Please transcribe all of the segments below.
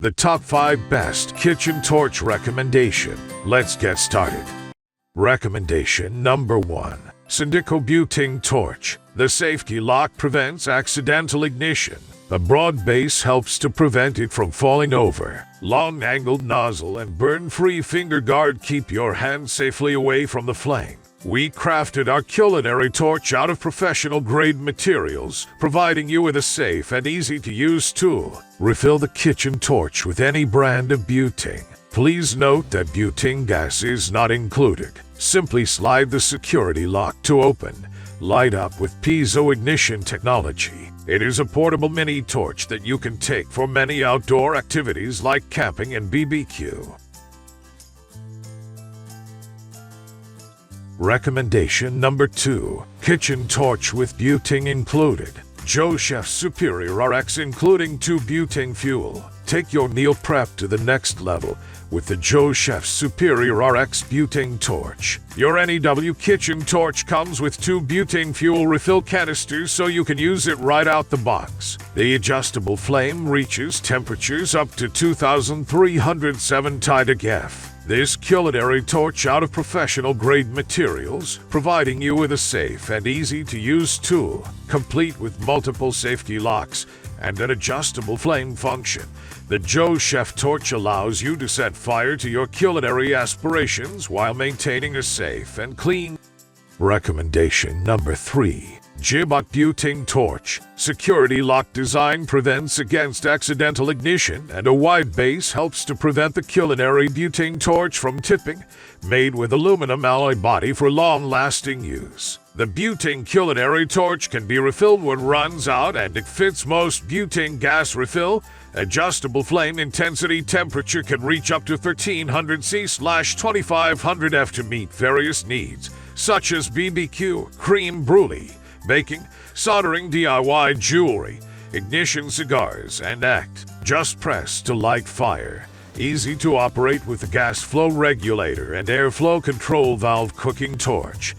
The top 5 best kitchen torch recommendation. Let's get started. Recommendation number 1. SONDIKO butane torch. The safety lock prevents accidental ignition. A broad base helps to prevent it from falling over. Long-angled nozzle and burn-free finger guard keep your hand safely away from the flame. We crafted our culinary torch out of professional-grade materials, providing you with a safe and easy-to-use tool. Refill the kitchen torch with any brand of butane. Please note that butane gas is not included. Simply slide the security lock to open. Light up with piezo ignition technology. It is a portable mini torch that you can take for many outdoor activities like camping and BBQ. Recommendation number 2. Kitchen torch with butane included. Joe Chef Superior RX including 2 butane fuel. Take your meal prep to the next level with the Joe Chef Superior RX butane torch. Your NEW kitchen torch comes with 2 butane fuel refill canisters so you can use it right out the box. The adjustable flame reaches temperatures up to 2,307 TDF. This culinary torch out of professional-grade materials, providing you with a safe and easy-to-use tool, complete with multiple safety locks and an adjustable flame function. The Joe Chef torch allows you to set fire to your culinary aspirations while maintaining a safe and clean. Recommendation number 3. GIBOT butane torch. Security lock design prevents against accidental ignition, and a wide base helps to prevent the culinary butane torch from tipping. Made with aluminum alloy body for long-lasting use. The butane culinary torch can be refilled when runs out, and it fits most butane gas refill. Adjustable flame intensity temperature can reach up to 1300 C/2500 F to meet various needs, such as BBQ, creme brulee, baking, soldering, DIY jewelry, ignition cigars, and act. Just press to light fire. Easy to operate with the gas flow regulator and airflow control valve cooking torch.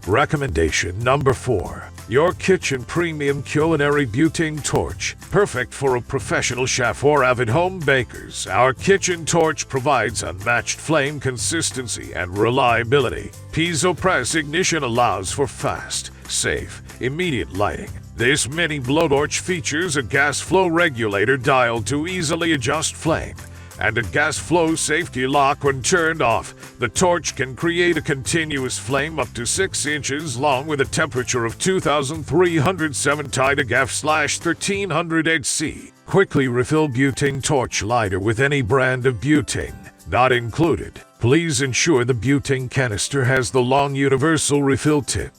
Recommendation number 4. Your Kitchen Premium Culinary Butane Torch. Perfect for a professional chef or avid home bakers, our kitchen torch provides unmatched flame consistency and reliability. Piezo press ignition allows for fast, safe, immediate lighting. This mini blowtorch features a gas flow regulator dial to easily adjust flame, and a gas flow safety lock when turned off. The torch can create a continuous flame up to 6 inches long with a temperature of 2,307 TDF/1300 HC. Quickly refill butane torch lighter with any brand of butane. Not included. Please ensure the butane canister has the long universal refill tip.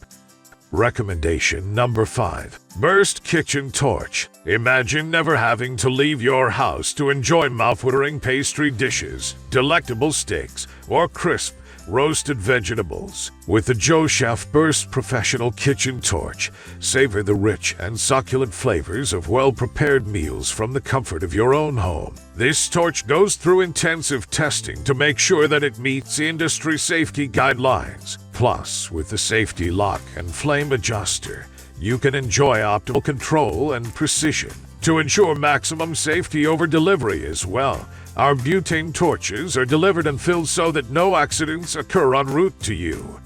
Recommendation number 5. Burst kitchen torch. Imagine never having to leave your house to enjoy mouthwatering pastry dishes, delectable steaks, or crisp, roasted vegetables. With the Joe Chef Burst Professional Kitchen Torch, savor the rich and succulent flavors of well-prepared meals from the comfort of your own home. This torch goes through intensive testing to make sure that it meets industry safety guidelines. Plus, with the safety lock and flame adjuster, you can enjoy optimal control and precision to ensure maximum safety over delivery as well. Our butane torches are delivered and filled so that no accidents occur en route to you.